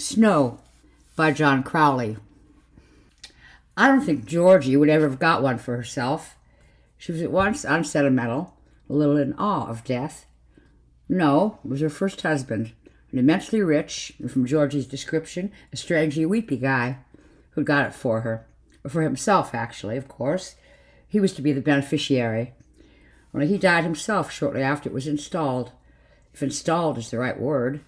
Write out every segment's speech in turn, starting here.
Snow by John Crowley. I don't think Georgie would ever have got one for herself. She was at once unsentimental, a little in awe of death. No, it was her first husband, an immensely rich, and from Georgie's description, a strangely weepy guy, who'd got it for her. Or for himself, actually, of course. He was to be the beneficiary. Only he died himself shortly after it was installed, if installed is the right word.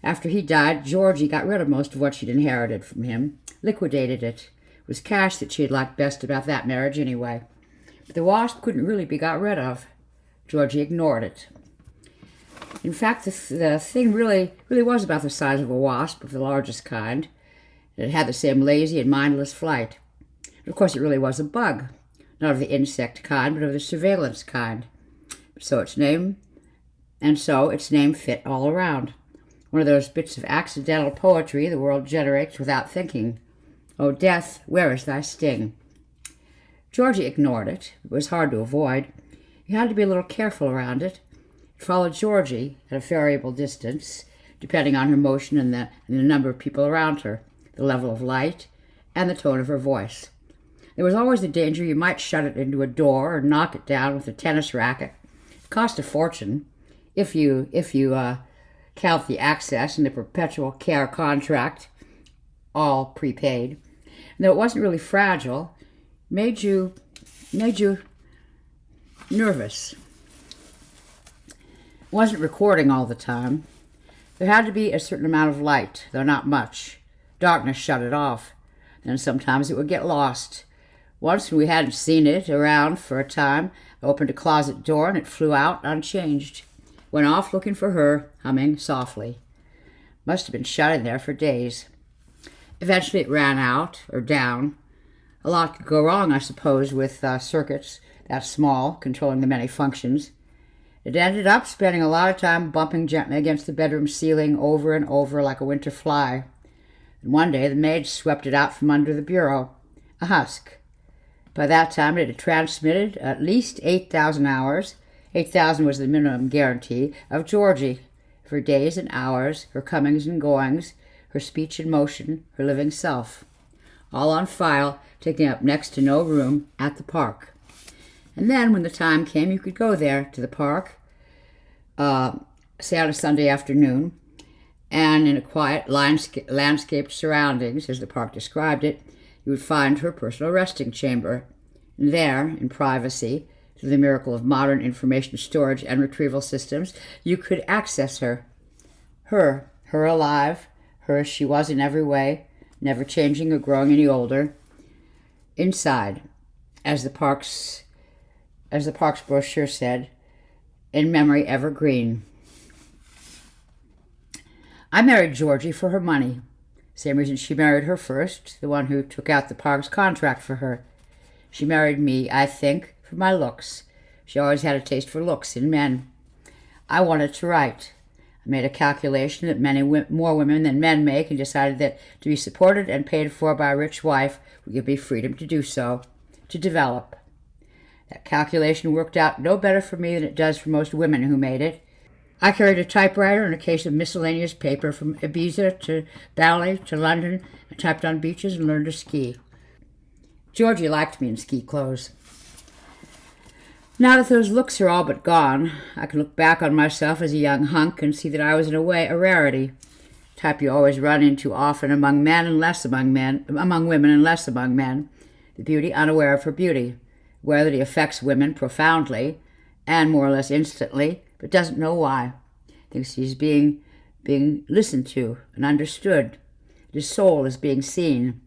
After he died, Georgie got rid of most of what she'd inherited from him, liquidated it. It was cash that she had liked best about that marriage anyway. But the wasp couldn't really be got rid of. Georgie ignored it. In fact, the thing really was about the size of a wasp of the largest kind. It had the same lazy and mindless flight. And of course, it really was a bug. Not of the insect kind, but of the surveillance kind. So its name fit all around. One of those bits of accidental poetry the world generates without thinking. "O death, where is thy sting?" Georgie ignored it. It was hard to avoid. You had to be a little careful around it. It followed Georgie at a variable distance, depending on her motion and the number of people around her, the level of light, and the tone of her voice. There was always the danger you might shut it into a door or knock it down with a tennis racket. It cost a fortune, if you count the access and the perpetual care contract, all prepaid. And though it wasn't really fragile, made you nervous. It wasn't recording all the time. There had to be a certain amount of light, though not much. Darkness shut it off. Then sometimes it would get lost. Once, when we hadn't seen it around for a time, I opened a closet door and it flew out unchanged. Went off looking for her, humming softly. Must have been shut in there for days. Eventually it ran out, or down. A lot could go wrong, I suppose, with circuits that small, controlling the many functions. It ended up spending a lot of time bumping gently against the bedroom ceiling over and over like a winter fly. And one day the maid swept it out from under the bureau, a husk. By that time it had transmitted at least 8,000 hours. 8,000 was the minimum guarantee of Georgie, for days and hours, her comings and goings, her speech and motion, her living self. All on file, taking up next to no room at the park. And then, when the time came, you could go there to the park, say on a Sunday afternoon, and in a quiet landscaped surroundings, as the park described it, you would find her personal resting chamber. And there, in privacy, through the miracle of modern information storage and retrieval systems, you could access her. Her alive, her as she was in every way, never changing or growing any older. Inside, as the park's brochure said, in memory evergreen. I married Georgie for her money. Same reason she married her first, the one who took out the park's contract for her. She married me, I think, for my looks. She always had a taste for looks in men. I wanted to write. I made a calculation that more women than men make and decided that to be supported and paid for by a rich wife would give me freedom to do so, to develop. That calculation worked out no better for me than it does for most women who made it. I carried a typewriter and a case of miscellaneous paper from Ibiza to Bali to London and typed on beaches and learned to ski. Georgie liked me in ski clothes. Now that those looks are all but gone, I can look back on myself as a young hunk and see that I was in a way a rarity. Type you always run into often among men and less among women and less among men. The beauty unaware of her beauty, aware that he affects women profoundly and more or less instantly, but doesn't know why. Thinks he's being listened to and understood. His soul is being seen.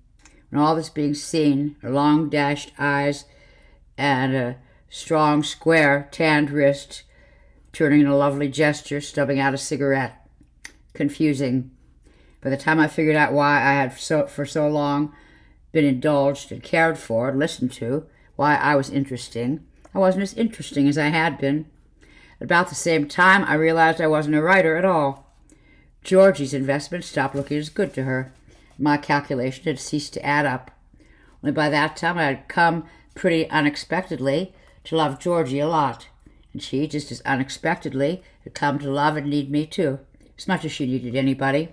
When all that's being seen are long dashed eyes and a strong, square, tanned wrist, turning in a lovely gesture, stubbing out a cigarette. Confusing. By the time I figured out why I had for so long been indulged and cared for and listened to, why I was interesting, I wasn't as interesting as I had been. At about the same time, I realized I wasn't a writer at all. Georgie's investment stopped looking as good to her. My calculation had ceased to add up. Only by that time I had come pretty unexpectedly to love Georgie a lot, and she, just as unexpectedly, had come to love and need me too, as much as she needed anybody.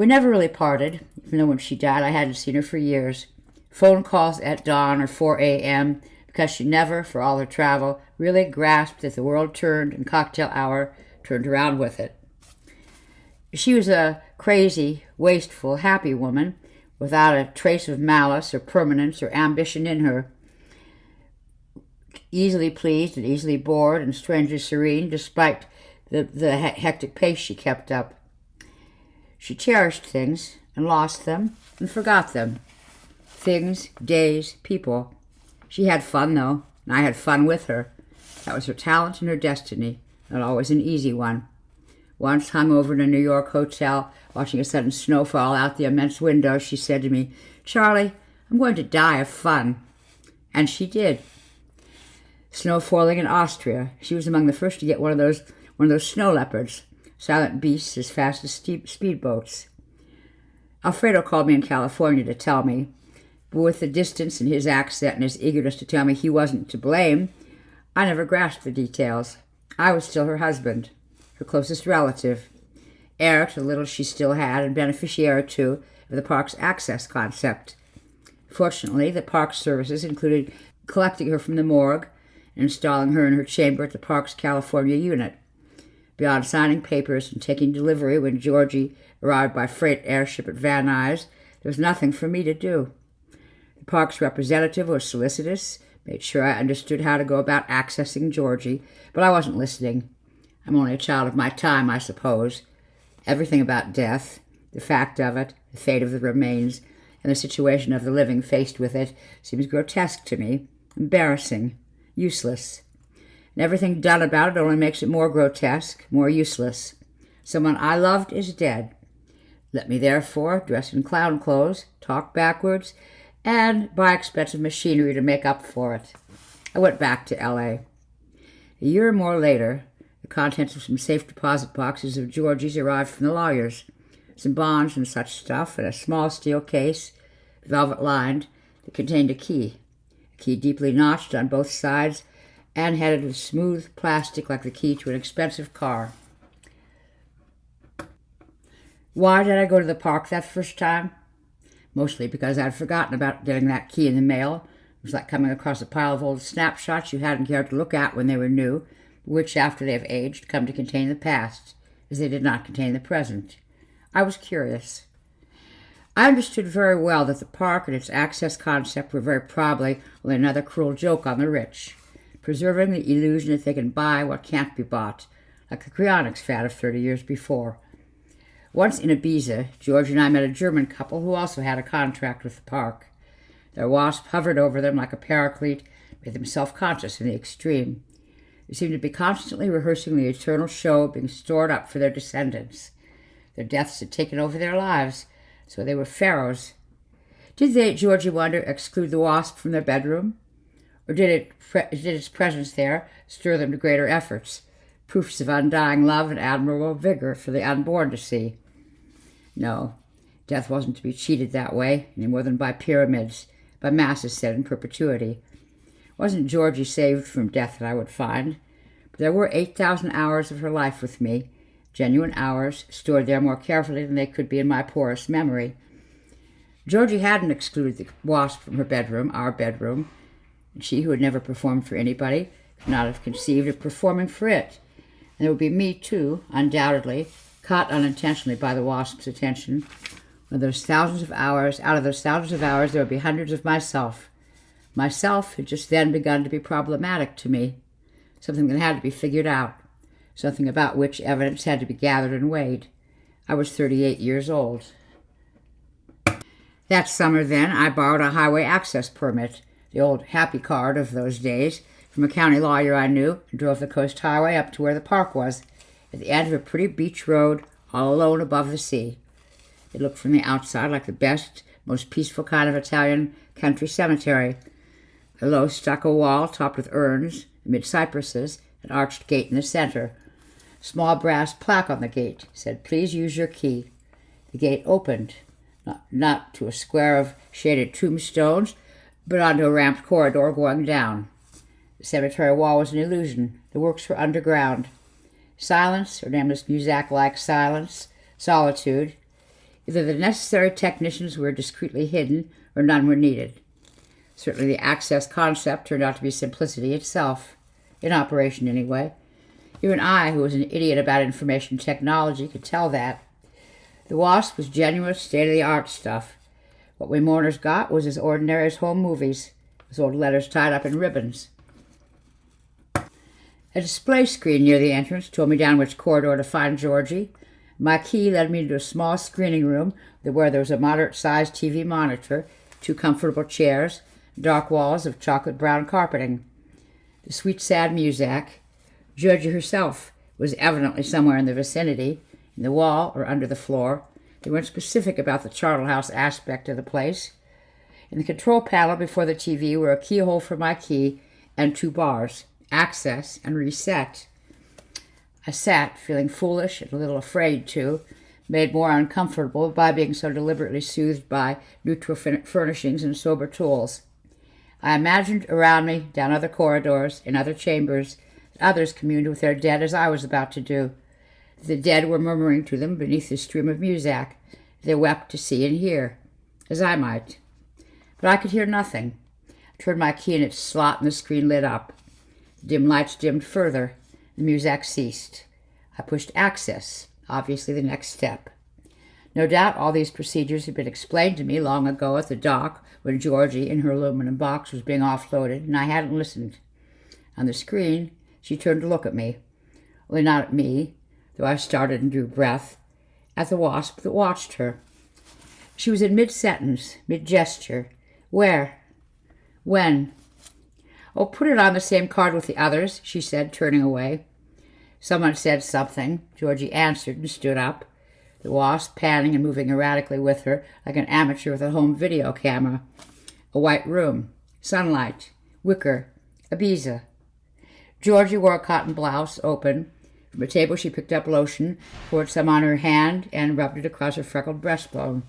We never really parted, even though when she died I hadn't seen her for years. Phone calls at dawn or 4 a.m., because she never, for all her travel, really grasped that the world turned and cocktail hour turned around with it. She was a crazy, wasteful, happy woman, without a trace of malice or permanence or ambition in her. Easily pleased and easily bored and strangely serene, despite the hectic pace she kept up. She cherished things and lost them and forgot them. Things, days, people. She had fun, though, and I had fun with her. That was her talent and her destiny, not always an easy one. Once, hung over in a New York hotel, watching a sudden snowfall out the immense window, she said to me, "Charlie, I'm going to die of fun." And she did. Snowfalling in Austria, she was among the first to get one of those snow leopards, silent beasts as fast as speedboats. Alfredo called me in California to tell me, but with the distance in his accent and his eagerness to tell me he wasn't to blame, I never grasped the details. I was still her husband, her closest relative, heir to the little she still had and beneficiary, too, of the park's access concept. Fortunately, the park's services included collecting her from the morgue and installing her in her chamber at the park's California unit. Beyond signing papers and taking delivery when Georgie arrived by freight airship at Van Nuys, there was nothing for me to do. The park's representative was solicitous, made sure I understood how to go about accessing Georgie, but I wasn't listening. I'm only a child of my time, I suppose. Everything about death, the fact of it, the fate of the remains, and the situation of the living faced with it seems grotesque to me, embarrassing, useless. And everything done about it only makes it more grotesque, more useless. Someone I loved is dead. Let me therefore dress in clown clothes, talk backwards, and buy expensive machinery to make up for it. I went back to L.A. A year or more later, the contents of some safe deposit boxes of Georgie's arrived from the lawyers. Some bonds and such stuff, and a small steel case, velvet-lined, that contained a key deeply notched on both sides and headed with smooth plastic like the key to an expensive car. Why did I go to the park that first time? Mostly because I'd forgotten about getting that key in the mail. It was like coming across a pile of old snapshots you hadn't cared to look at when they were new, which, after they have aged, come to contain the past, as they did not contain the present. I was curious. I understood very well that the park and its access concept were very probably only another cruel joke on the rich, preserving the illusion that they can buy what can't be bought, like the cryonics fad of 30 years before. Once in Ibiza, George and I met a German couple who also had a contract with the park. Their wasp hovered over them like a paraclete, made them self-conscious in the extreme. They seemed to be constantly rehearsing the eternal show being stored up for their descendants. Their deaths had taken over their lives, so they were pharaohs. Did they, Georgie wondered, exclude the wasp from their bedroom? Or did its presence there stir them to greater efforts, proofs of undying love and admirable vigor for the unborn to see? No, death wasn't to be cheated that way, any more than by pyramids, by masses set in perpetuity. It wasn't Georgie saved from death that I would find, but there were 8,000 hours of her life with me, genuine hours, stored there more carefully than they could be in my poorest memory. Georgie hadn't excluded the wasp from her bedroom, our bedroom, and she, who had never performed for anybody, could not have conceived of performing for it. And there would be me, too, undoubtedly, caught unintentionally by the wasp's attention. Out of those thousands of hours, there would be hundreds of myself. Myself had just then begun to be problematic to me, something that had to be figured out, something about which evidence had to be gathered and weighed. I was 38 years old. That summer, then, I borrowed a highway access permit, the old happy card of those days, from a county lawyer I knew, and drove the coast highway up to where the park was, at the end of a pretty beach road, all alone above the sea. It looked from the outside like the best, most peaceful kind of Italian country cemetery. A low stucco wall topped with urns, amid cypresses, an arched gate in the center. A small brass plaque on the gate said, "Please use your key." The gate opened, not to a square of shaded tombstones, but onto a ramped corridor going down. The cemetery wall was an illusion. The works were underground. Silence, or nameless Muzak-like silence, solitude. Either the necessary technicians were discreetly hidden, or none were needed. Certainly the access concept turned out to be simplicity itself, in operation anyway. Even I, who was an idiot about information technology, could tell that. The Wasp was genuine state-of-the-art stuff. What we mourners got was as ordinary as home movies, with old letters tied up in ribbons. A display screen near the entrance told me down which corridor to find Georgie. My key led me into a small screening room where there was a moderate-sized TV monitor, 2 comfortable chairs, dark walls of chocolate-brown carpeting. The sweet, sad muzak. Georgie herself was evidently somewhere in the vicinity, in the wall or under the floor. They weren't specific about the Charterhouse aspect of the place. In the control panel before the TV were a keyhole for my key and 2 bars, access and reset. I sat, feeling foolish and a little afraid, too, made more uncomfortable by being so deliberately soothed by neutral furnishings and sober tools. I imagined around me, down other corridors, in other chambers, that others communed with their dead as I was about to do. The dead were murmuring to them beneath the stream of muzak. They wept to see and hear, as I might. But I could hear nothing. I turned my key in its slot and the screen lit up. The dim lights dimmed further. The muzak ceased. I pushed access, obviously the next step. No doubt all these procedures had been explained to me long ago at the dock when Georgie in her aluminum box was being offloaded, and I hadn't listened. On the screen, she turned to look at me. Only not at me, though I started and drew breath. At the Wasp that watched her. She was in mid-sentence, mid-gesture. Where? When? Oh, put it on the same card with the others, she said, turning away. Someone said something. Georgie answered and stood up, the Wasp panning and moving erratically with her like an amateur with a home video camera. A white room, sunlight, wicker, Ibiza. Georgie wore a cotton blouse, open. From a table she picked up lotion, poured some on her hand, and rubbed it across her freckled breastbone.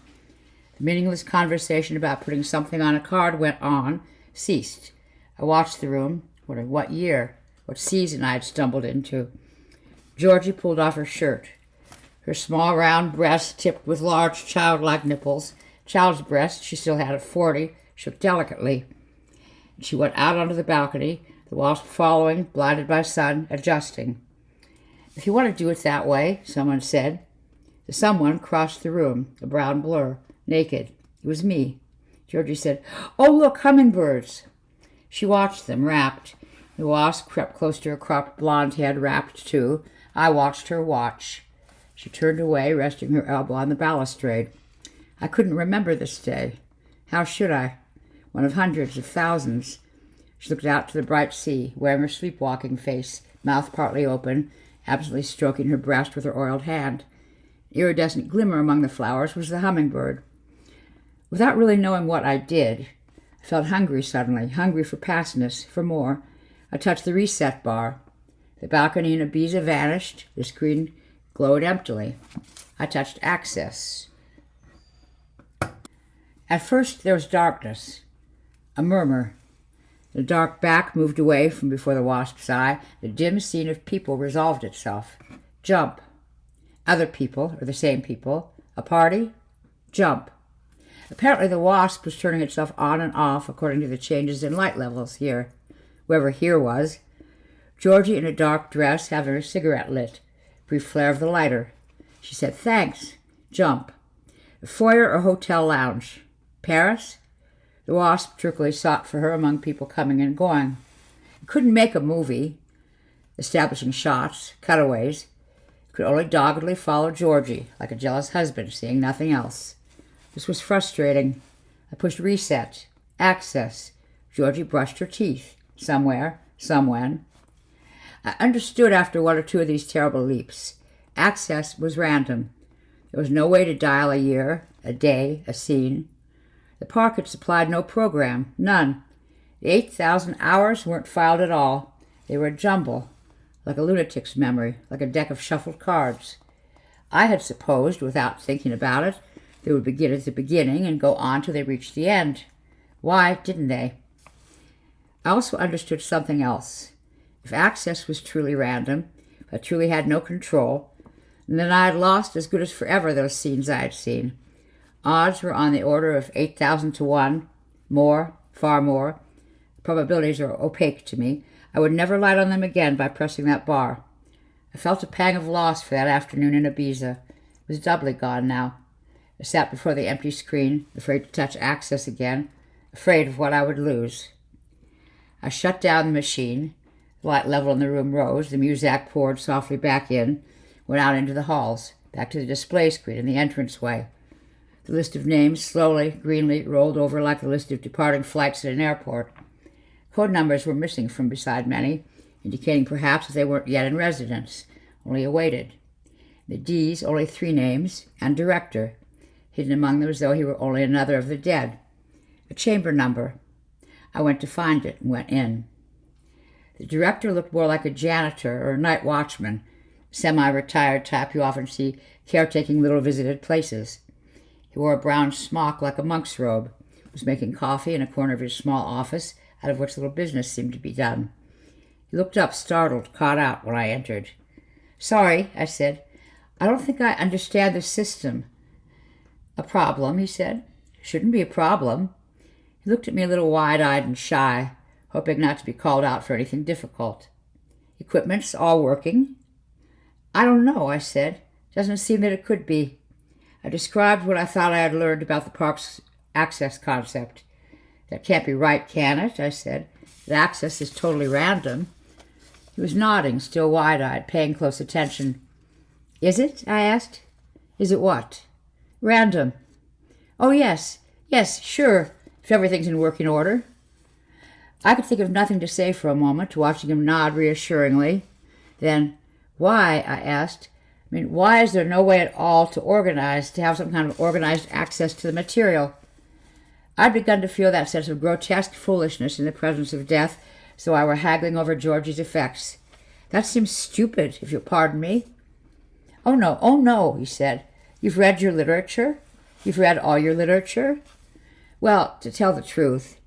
The meaningless conversation about putting something on a card went on, ceased. I watched the room, wondering what year, what season I had stumbled into. Georgie pulled off her shirt. Her small round breasts, tipped with large childlike nipples, child's breasts she still had at 40, shook delicately. She went out onto the balcony, the Wasp following, blinded by sun, adjusting. If you want to do it that way, someone said. The someone crossed the room, a brown blur, naked. It was me. Georgie said, "Oh, look, hummingbirds." She watched them, rapt. The Wasp crept close to her cropped blonde head, rapt too. I watched her watch. She turned away, resting her elbow on the balustrade. I couldn't remember this day. How should I? One of hundreds of thousands. She looked out to the bright sea, wearing her sleepwalking face, mouth partly open, absently stroking her breast with her oiled hand. An iridescent glimmer among the flowers was the hummingbird. Without really knowing what I did, I felt hungry suddenly, hungry for pastness, for more. I touched the reset bar. The balcony in Ibiza vanished. The screen glowed emptily. I touched access. At first there was darkness, a murmur. The dark back moved away from before the Wasp's eye. The dim scene of people resolved itself. Jump. Other people, or the same people. A party. Jump. Apparently the Wasp was turning itself on and off according to the changes in light levels here. Whoever here was. Georgie in a dark dress having her cigarette lit. Brief flare of the lighter. She said, "Thanks." Jump. A foyer or hotel lounge. Paris? The Wasp jerkily sought for her among people coming and going. It couldn't make a movie, establishing shots, cutaways. It could only doggedly follow Georgie, like a jealous husband, seeing nothing else. This was frustrating. I pushed reset, access. Georgie brushed her teeth. Somewhere, somewhen. I understood after one or two of these terrible leaps. Access was random. There was no way to dial a year, a day, a scene. The park had supplied no program, none. The 8,000 hours weren't filed at all. They were a jumble, like a lunatic's memory, like a deck of shuffled cards. I had supposed, without thinking about it, they would begin at the beginning and go on till they reached the end. Why didn't they? I also understood something else. If access was truly random, if I truly had no control, then I had lost as good as forever those scenes I had seen. Odds were on the order of 8,000 to 1. More, far more. Probabilities are opaque to me. I would never light on them again by pressing that bar. I felt a pang of loss for that afternoon in Ibiza. It was doubly gone now. I sat before the empty screen, afraid to touch access again, afraid of what I would lose. I shut down the machine. The light level in the room rose. The muzak poured softly back in, went out into the halls, back to the display screen in the entranceway. The list of names slowly, greenly rolled over like the list of departing flights at an airport. Code numbers were missing from beside many, indicating perhaps that they weren't yet in residence, only awaited. The D's, only 3 names, and director, hidden among them as though he were only another of the dead. A chamber number. I went to find it and went in. The director looked more like a janitor or a night watchman, semi-retired type you often see caretaking little visited places. He wore a brown smock like a monk's robe, was making coffee in a corner of his small office, out of which little business seemed to be done. He looked up, startled, caught out when I entered. "Sorry," I said. "I don't think I understand the system." "A problem," he said. "Shouldn't be a problem." He looked at me a little wide-eyed and shy, hoping not to be called out for anything difficult. "Equipment's all working?" "I don't know," I said. "Doesn't seem that it could be." I described what I thought I had learned about the park's access concept. "That can't be right, can it?" I said. "The access is totally random." He was nodding, still wide-eyed, paying close attention. "Is it?" I asked. "Is it what?" "Random." "Oh, yes, sure, if everything's in working order." I could think of nothing to say for a moment, watching him nod reassuringly. Then, "Why?" I asked. Why is there no way at all to have some kind of organized access to the material? I'd begun to feel that sense of grotesque foolishness in the presence of death, so I were haggling over Georgie's effects. "That seems stupid, if you'll pardon me." Oh no, he said. "You've read your literature? You've read all your literature?" "Well, to tell the truth,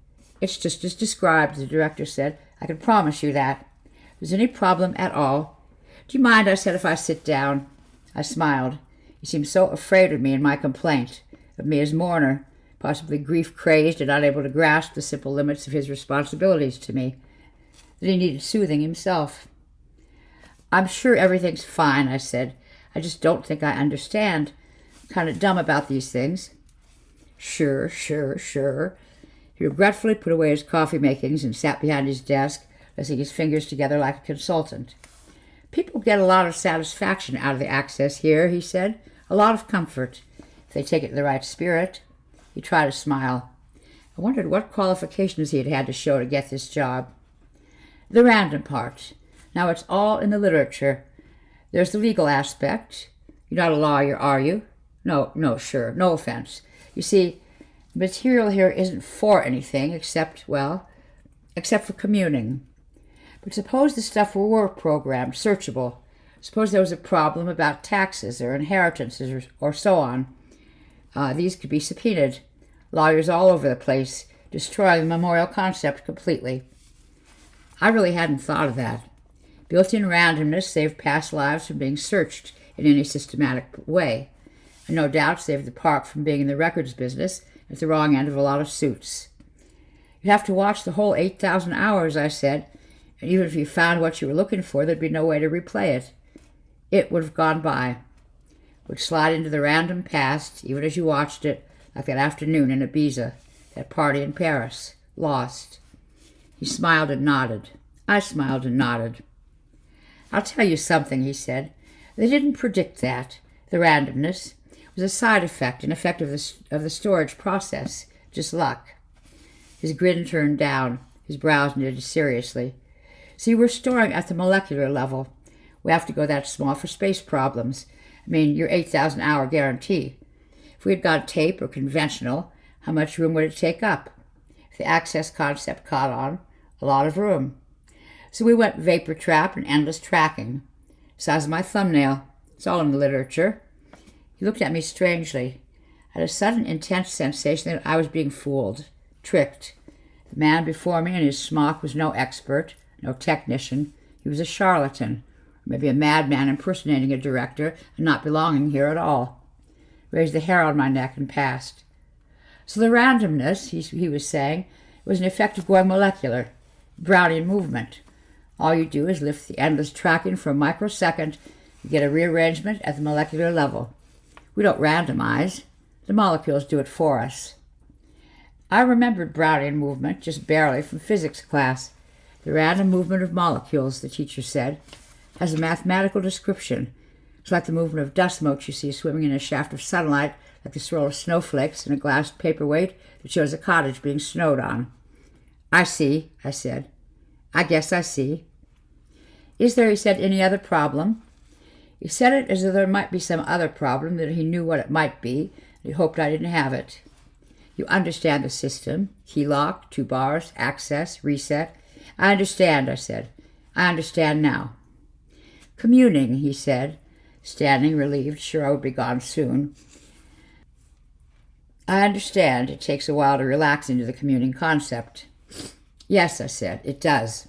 it's just as described," the director said. "I can promise you that. If there's any problem at all—" "Do you mind," I said, "if I sit down?" I smiled. He seemed so afraid of me and my complaint, of me as mourner, possibly grief-crazed and unable to grasp the simple limits of his responsibilities to me, that he needed soothing himself. "I'm sure everything's fine," I said. "I just don't think I understand. I'm kind of dumb about these things." Sure. He regretfully put away his coffee makings and sat behind his desk, pressing his fingers together like a consultant. "People get a lot of satisfaction out of the access here," he said. "A lot of comfort, if they take it in the right spirit." He tried a smile. I wondered what qualifications he had had to show to get this job. "The random part. Now, it's all in the literature. There's the legal aspect. You're not a lawyer, are you?" No, sure. No offense. You see, the material here isn't for anything except for communing. But suppose the stuff were programmed, searchable. Suppose there was a problem about taxes or inheritances or so on. These could be subpoenaed. Lawyers all over the place, destroying the memorial concept completely. I really hadn't thought of that. Built-in randomness saved past lives from being searched in any systematic way, and no doubt saved the park from being in the records business at the wrong end of a lot of suits. "You'd have to watch the whole 8,000 hours, I said, and even if you found what you were looking for, there'd be no way to replay it. It would have gone by. Would slide into the random past, even as you watched it, like that afternoon in Ibiza, that party in Paris, lost." He smiled and nodded. I smiled and nodded. "I'll tell you something," he said. "They didn't predict that. The randomness was a side effect, an effect of the storage process, just luck." His grin turned down. His brows knitted seriously. "See, we're storing at the molecular level. We have to go that small for space problems. Your 8,000-hour guarantee. If we had gone tape or conventional, how much room would it take up? If the access concept caught on, a lot of room. So we went vapor trap and endless tracking. Size of my thumbnail. It's all in the literature." He looked at me strangely. I had a sudden intense sensation that I was being fooled, tricked. The man before me in his smock was no expert, no technician. He was a charlatan, or maybe a madman impersonating a director and not belonging here at all. raised the hair on my neck, and passed. So the randomness, he was saying, was an effect of going molecular, Brownian movement. All you do is lift the endless tracking for a microsecond and get a rearrangement at the molecular level. We don't randomize. The molecules do it for us. I remembered Brownian movement just barely from physics class. The random movement of molecules, the teacher said, has a mathematical description. It's like the movement of dust motes you see swimming in a shaft of sunlight, like the swirl of snowflakes in a glass paperweight that shows a cottage being snowed on. I see, I said. I guess I see. Is there, he said, any other problem? He said it as though there might be some other problem, that he knew what it might be, and he hoped I didn't have it. You understand the system. Key lock, 2 bars, access, reset. I understand, I said. I understand now. Communing, he said, standing relieved, sure I would be gone soon. I understand it takes a while to relax into the communing concept. Yes, I said, it does.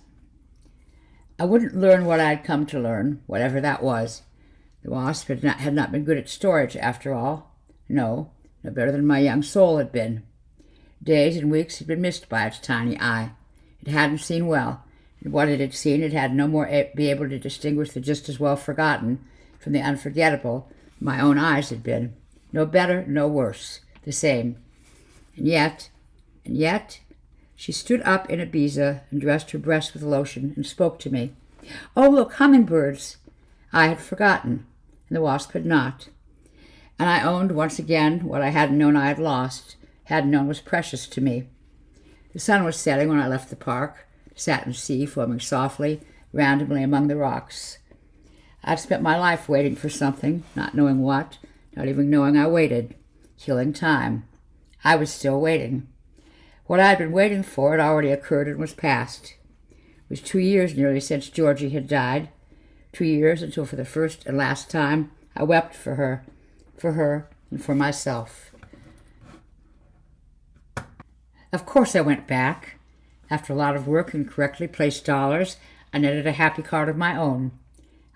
I wouldn't learn what I had come to learn, whatever that was. The wasp had not been good at storage, after all. No better than my young soul had been. Days and weeks had been missed by its tiny eye. It hadn't seen well, and what it had seen it had no more be able to distinguish the just as well forgotten from the unforgettable my own eyes had been. No better, no worse. The same. And yet, she stood up in Ibiza and dressed her breast with lotion and spoke to me. Oh, look, hummingbirds! I had forgotten, and the wasp had not. And I owned once again what I hadn't known I had lost, hadn't known was precious to me. The sun was setting when I left the park, the satin sea foaming softly, randomly among the rocks. I'd spent my life waiting for something, not knowing what, not even knowing I waited, killing time. I was still waiting. What I had been waiting for had already occurred and was past. It was 2 years nearly since Georgie had died, 2 years until for the first and last time I wept for her and for myself. Of course I went back. After a lot of work and correctly placed dollars, I netted a happy card of my own.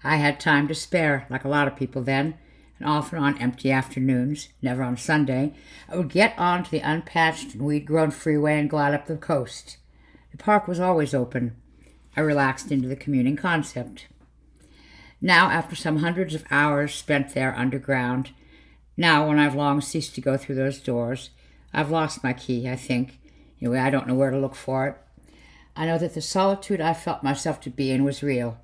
I had time to spare, like a lot of people then, and often on empty afternoons, never on Sunday, I would get on to the unpatched and weed-grown freeway and glide up the coast. The park was always open. I relaxed into the communing concept. Now, after some hundreds of hours spent there underground, now when I've long ceased to go through those doors, I've lost my key, I think. Anyway, I don't know where to look for it. I know that the solitude I felt myself to be in was real.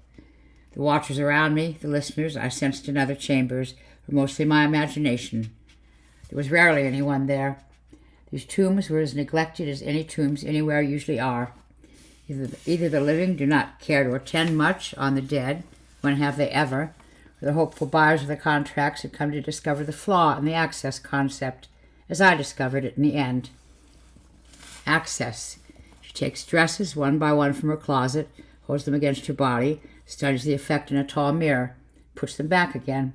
The watchers around me, the listeners I sensed in other chambers, were mostly my imagination. There was rarely anyone there. These tombs were as neglected as any tombs anywhere usually are. Either the living do not care to attend much on the dead, when have they ever, or the hopeful buyers of the contracts had come to discover the flaw in the access concept, as I discovered it in the end. Access. She takes dresses one by one from her closet, holds them against her body, studies the effect in a tall mirror, puts them back again.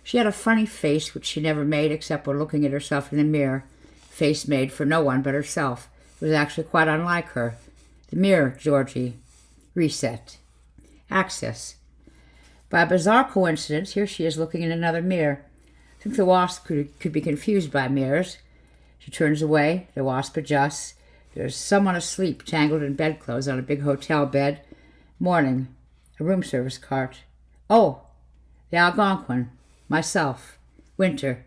She had a funny face which she never made except when looking at herself in the mirror, face made for no one but herself. It was actually quite unlike her. The mirror, Georgie. Reset. Access. By a bizarre coincidence, here she is looking in another mirror. I think the wasp could be confused by mirrors. She turns away, the wasp adjusts. There's someone asleep, tangled in bedclothes on a big hotel bed. Morning. A room service cart. Oh, the Algonquin. Myself. Winter.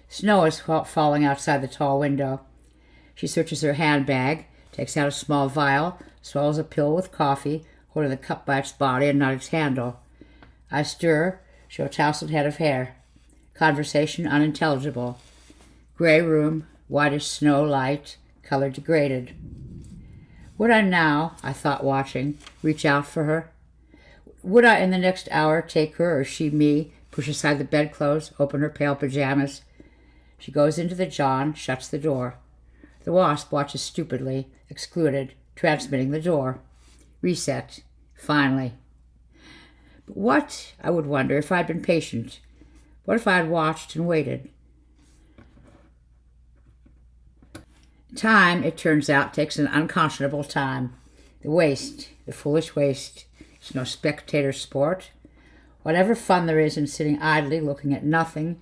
Snow is falling outside the tall window. She searches her handbag, takes out a small vial, swallows a pill with coffee, holding the cup by its body and not its handle. I stir, show a tousled head of hair. Conversation unintelligible. Gray room, whitish snow light, color degraded. Would I now, I thought watching, reach out for her? Would I in the next hour take her, or she me, push aside the bedclothes, open her pale pajamas? She goes into the John, shuts the door. The wasp watches stupidly, excluded, transmitting the door. Reset. Finally. But what, I would wonder, if I'd been patient? What if I had watched and waited? Time, it turns out, takes an unconscionable time. The waste, the foolish waste. It's no spectator sport. Whatever fun there is in sitting idly looking at nothing,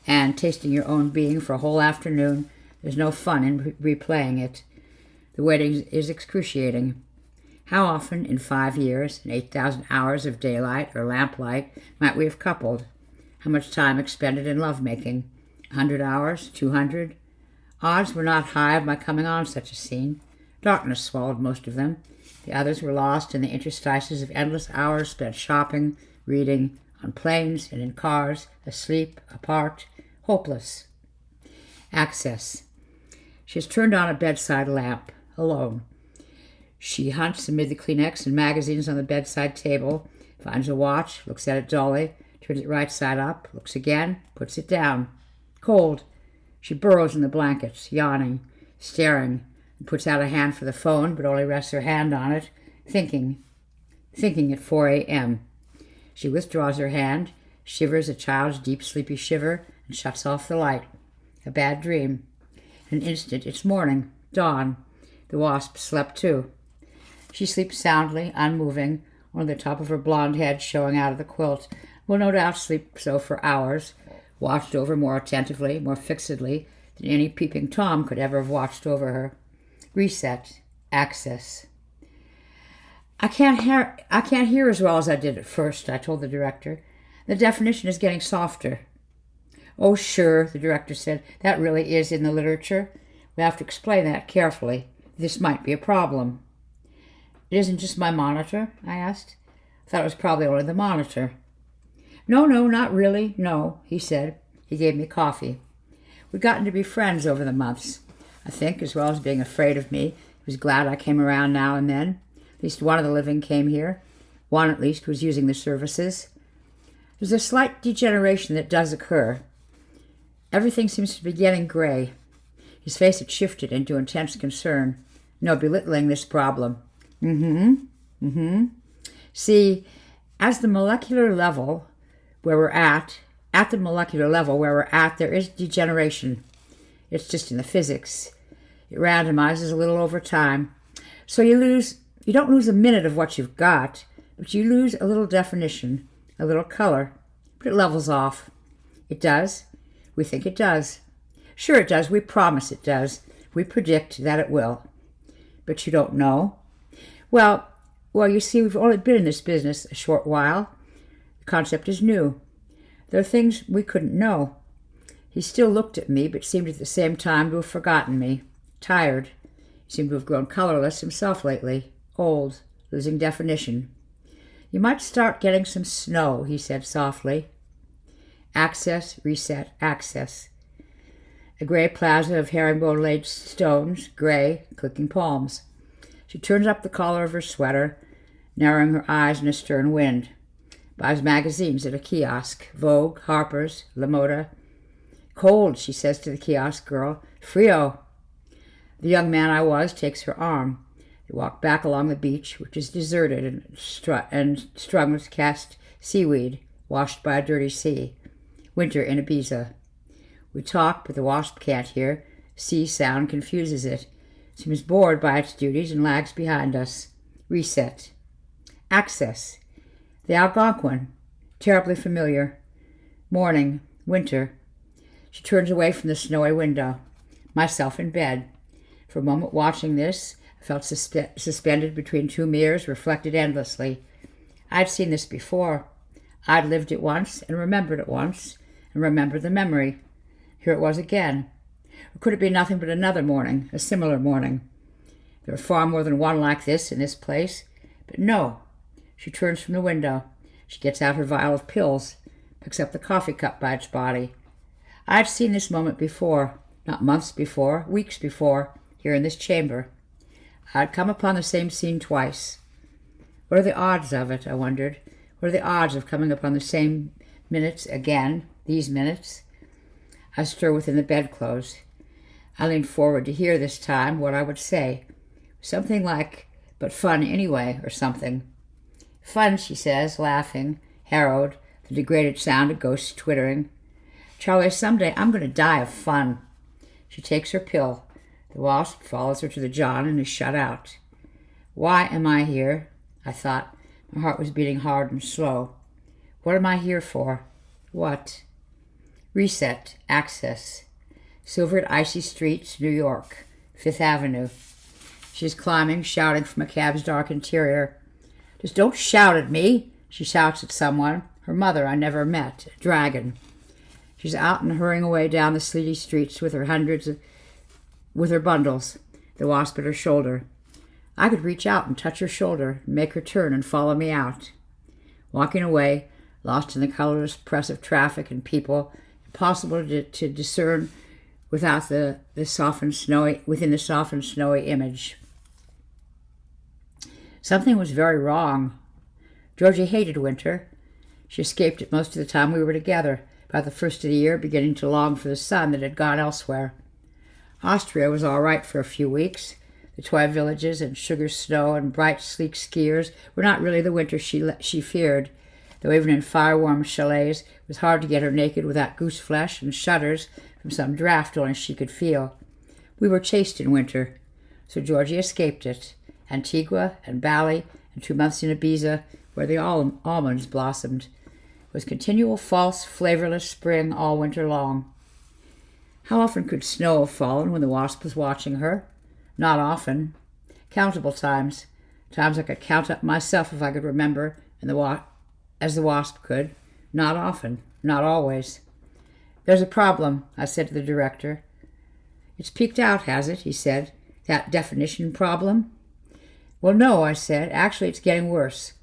and tasting your own being for a whole afternoon, there's no fun in replaying it. The waiting is excruciating. How often in 5 years and 8,000 hours of daylight or lamplight might we have coupled? How much time expended in lovemaking? 100 hours? 200? Odds were not high of my coming on such a scene. Darkness swallowed most of them. The others were lost in the interstices of endless hours spent shopping, reading, on planes and in cars, asleep, apart, hopeless. Access. She has turned on a bedside lamp, alone. She hunts amid the Kleenex and magazines on the bedside table, finds a watch, looks at it dully, turns it right side up, looks again, puts it down. Cold. She burrows in the blankets, yawning, staring, and puts out a hand for the phone, but only rests her hand on it, thinking at 4 a.m. She withdraws her hand, shivers a child's deep sleepy shiver, and shuts off the light. A bad dream. In an instant, it's morning, dawn. The wasp slept too. She sleeps soundly, unmoving, only the top of her blonde head showing out of the quilt. Will no doubt sleep so for hours, watched over more attentively, more fixedly than any peeping Tom could ever have watched over her. Reset. Access. I can't hear as well as I did at first, I told the director. The definition is getting softer. Oh, sure, the director said. That really is in the literature. We have to explain that carefully. This might be a problem. It isn't just my monitor? I asked. I thought it was probably only the monitor. No, not really, no, he said. He gave me coffee. We'd gotten to be friends over the months. I think, as well as being afraid of me, he was glad I came around now and then. At least one of the living came here. One, at least, was using the services. There's a slight degeneration that does occur. Everything seems to be getting gray. His face had shifted into intense concern. No belittling this problem. See, at the molecular level where we're at, there is degeneration. It's just in the physics. It randomizes a little over time. So you don't lose a minute of what you've got, but you lose a little definition, a little color, but it levels off. It does. We think it does. Sure it does. We promise it does. We predict that it will. But you don't know. Well, you see, we've only been in this business a short while. The concept is new. There are things we couldn't know. He still looked at me, but seemed at the same time to have forgotten me. Tired. He seemed to have grown colorless himself lately. Old. Losing definition. You might start getting some snow, he said softly. Access, reset, access. A gray plaza of herringbone-laid stones, gray, clicking palms. She turns up the collar of her sweater, narrowing her eyes in a stern wind. Buys magazines at a kiosk, Vogue, Harper's, La Moda. Cold, she says to the kiosk girl. Frio. The young man I was takes her arm. They walk back along the beach, which is deserted and strung with cast seaweed, washed by a dirty sea. Winter in Ibiza. We talk, but the wasp can't hear. Sea sound confuses it. Seems bored by its duties and lags behind us. Reset. Access. The Algonquin. Terribly familiar. Morning. Winter. She turns away from the snowy window. Myself in bed. For a moment watching this, I felt suspended between two mirrors, reflected endlessly. I'd seen this before. I'd lived it once and remembered it once and remembered the memory. Here it was again. Or could it be nothing but another morning, a similar morning? There are far more than one like this in this place. But no. She turns from the window. She gets out her vial of pills, picks up the coffee cup by its body. I'd seen this moment before, not months before, weeks before, here in this chamber. I'd come upon the same scene twice. What are the odds of it, I wondered? What are the odds of coming upon the same minutes again, these minutes? I stir within the bedclothes. I lean forward to hear this time what I would say. Something like, but fun anyway, or something. Fun, she says, laughing, harrowed, the degraded sound of ghosts twittering. Charlie, someday I'm going to die of fun. She takes her pill. The wasp follows her to the John and is shut out. Why am I here? I thought. My heart was beating hard and slow. What am I here for? What? Reset, access. Silvered icy streets, New York, Fifth Avenue. She's climbing, shouting from a cab's dark interior. Just don't shout at me, she shouts at someone. Her mother I never met, a dragon. She's out and hurrying away down the sleety streets with her bundles, the wasp at her shoulder. I could reach out and touch her shoulder, make her turn and follow me out. Walking away, lost in the colorless press of traffic and people, impossible to discern without within the soft and snowy image. Something was very wrong. Georgie hated winter. She escaped it most of the time we were together, about the first of the year beginning to long for the sun that had gone elsewhere. Austria was all right for a few weeks. The toy villages and sugar snow and bright, sleek skiers were not really the winter she feared, though even in fire-warm chalets it was hard to get her naked without goose flesh and shudders from some draft only she could feel. We were chaste in winter, so Georgie escaped it. Antigua and Bali and 2 months in Ibiza, where the almonds blossomed. It was continual false, flavorless spring all winter long. How often could snow have fallen when the wasp was watching her? Not often. Countable times. Times I could count up myself if I could remember, as the wasp could. Not often. Not always. There's a problem, I said to the director. It's peaked out, has it? He said. That definition problem? Well, no, I said. Actually, it's getting worse.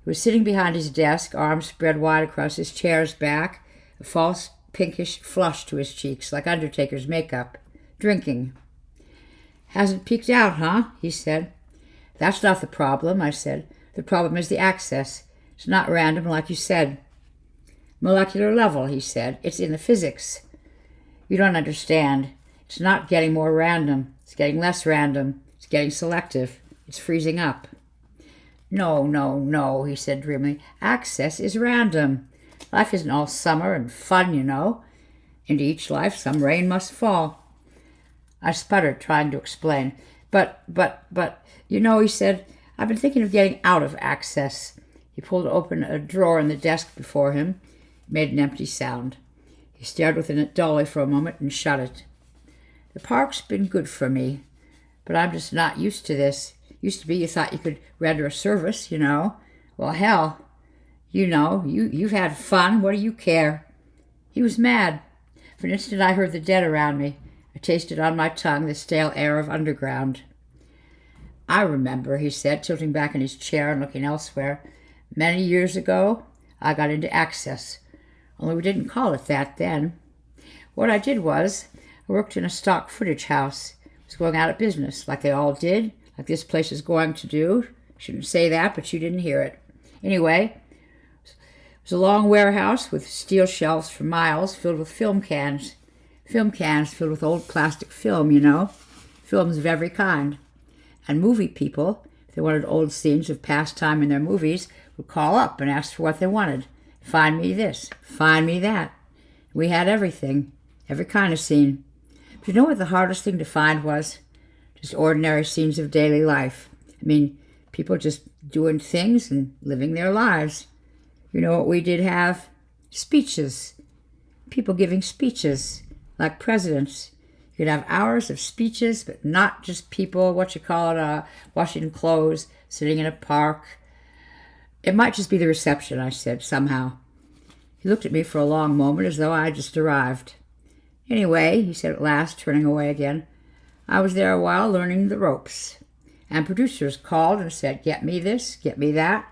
He was sitting behind his desk, arms spread wide across his chair's back, a false pinkish flush to his cheeks, like Undertaker's makeup. Drinking. Hasn't peaked out, huh? He said. That's not the problem, I said. The problem is the access. It's not random, like you said. Molecular level, he said. It's in the physics. You don't understand. It's not getting more random. It's getting less random. It's getting selective. It's freezing up. No, he said dreamily. Access is random. Life isn't all summer and fun, you know. Into each life some rain must fall. I sputtered, trying to explain. But, you know, he said, I've been thinking of getting out of access. He pulled open a drawer in the desk before him. It made an empty sound. He stared within it dully for a moment and shut it. The park's been good for me, but I'm just not used to this. Used to be you thought you could render a service, you know. Well, hell, you know, you've had fun. What do you care? He was mad. For an instant I heard the dead around me. I tasted on my tongue the stale air of underground. I remember, he said, tilting back in his chair and looking elsewhere. Many years ago, I got into access. Only we didn't call it that then. What I did was, I worked in a stock footage house. I was going out of business, like they all did, like this place is going to do. Shouldn't say that, but you didn't hear it. Anyway, it was a long warehouse with steel shelves for miles filled with film cans. Film cans filled with old plastic film, you know. Films of every kind. And movie people, if they wanted old scenes of past time in their movies, would call up and ask for what they wanted. Find me this. Find me that. We had everything. Every kind of scene. But you know what the hardest thing to find was? Just ordinary scenes of daily life. I mean, people just doing things and living their lives. You know what we did have? Speeches. People giving speeches, like presidents. You could have hours of speeches, but not just people, washing clothes, sitting in a park. It might just be the reception, I said, somehow. He looked at me for a long moment as though I had just arrived. Anyway, he said at last, turning away again, I was there a while learning the ropes. And producers called and said, get me this, get me that.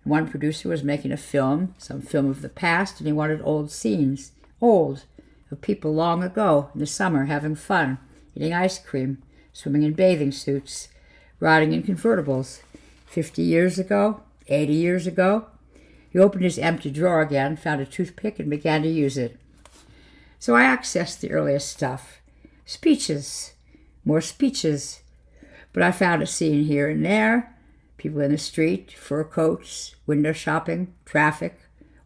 And one producer was making a film, some film of the past, and he wanted old scenes. Old. Of people long ago, in the summer, having fun, eating ice cream, swimming in bathing suits, riding in convertibles. 50 years ago, 80 years ago. He opened his empty drawer again, found a toothpick, and began to use it. So I accessed the earliest stuff. Speeches. More speeches. But I found a scene here and there. People in the street, fur coats, window shopping, traffic,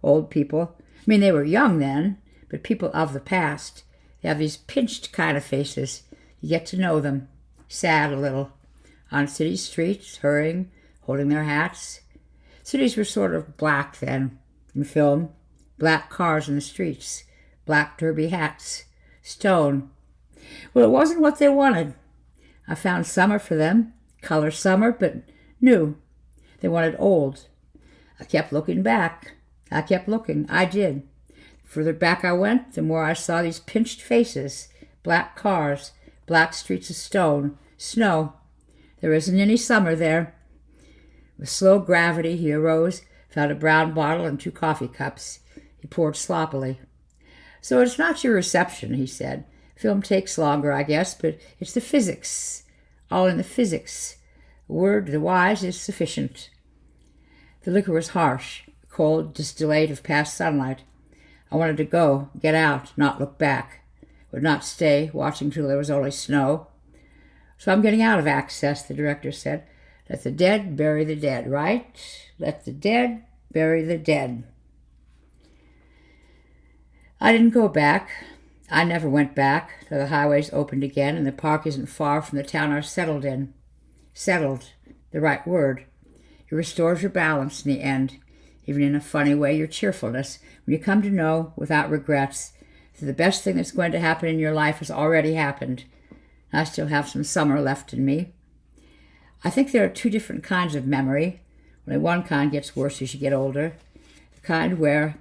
old people. I mean, they were young then, but people of the past. They have these pinched kind of faces. You get to know them. Sad a little. On city streets, hurrying, holding their hats. Cities were sort of black then, in film. Black cars in the streets. black derby hats, stone. Well, it wasn't what they wanted. I found summer for them, color summer, but new. They wanted old. I kept looking back. I kept looking. I did. The further back I went, the more I saw these pinched faces, black cars, black streets of stone, snow. There isn't any summer there. With slow gravity, he arose, found a brown bottle and 2 coffee cups. He poured sloppily. So it's not your reception, he said. Film takes longer, I guess, but it's the physics. All in the physics. A word to the wise is sufficient. The liquor was harsh, cold distillate of past sunlight. I wanted to go, get out, not look back. Would not stay, watching till there was only snow. So I'm getting out of Access, the director said. Let the dead bury the dead, right? Let the dead bury the dead. I didn't go back. I never went back, though the highways opened again and the park isn't far from the town I settled in. Settled, the right word. It restores your balance in the end, even in a funny way, your cheerfulness, when you come to know, without regrets, that the best thing that's going to happen in your life has already happened. I still have some summer left in me. I think there are 2 different kinds of memory. Only one kind gets worse as you get older. The kind where,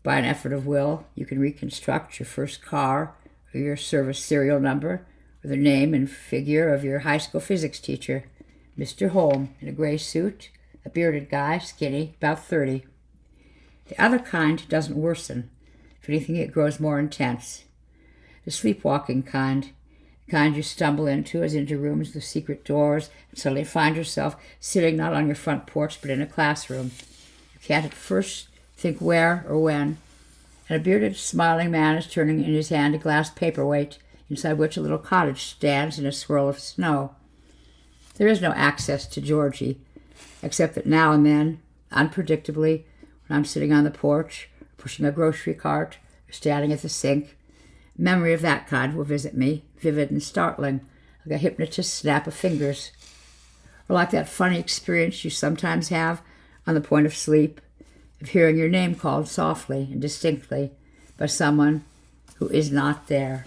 by an effort of will, you can reconstruct your first car, or your service serial number, or the name and figure of your high school physics teacher, Mr. Holm, in a gray suit, a bearded guy, skinny, about 30. The other kind doesn't worsen. If anything, it grows more intense. The sleepwalking kind, the kind you stumble into as into rooms with secret doors and suddenly find yourself sitting not on your front porch but in a classroom. You can't at first think where or when, and a bearded, smiling man is turning in his hand a glass paperweight inside which a little cottage stands in a swirl of snow. There is no access to Georgie, except that now and then, unpredictably, when I'm sitting on the porch, pushing a grocery cart, or standing at the sink, memory of that kind will visit me, vivid and startling, like a hypnotist's snap of fingers, or like that funny experience you sometimes have on the point of sleep, of hearing your name called softly and distinctly by someone who is not there.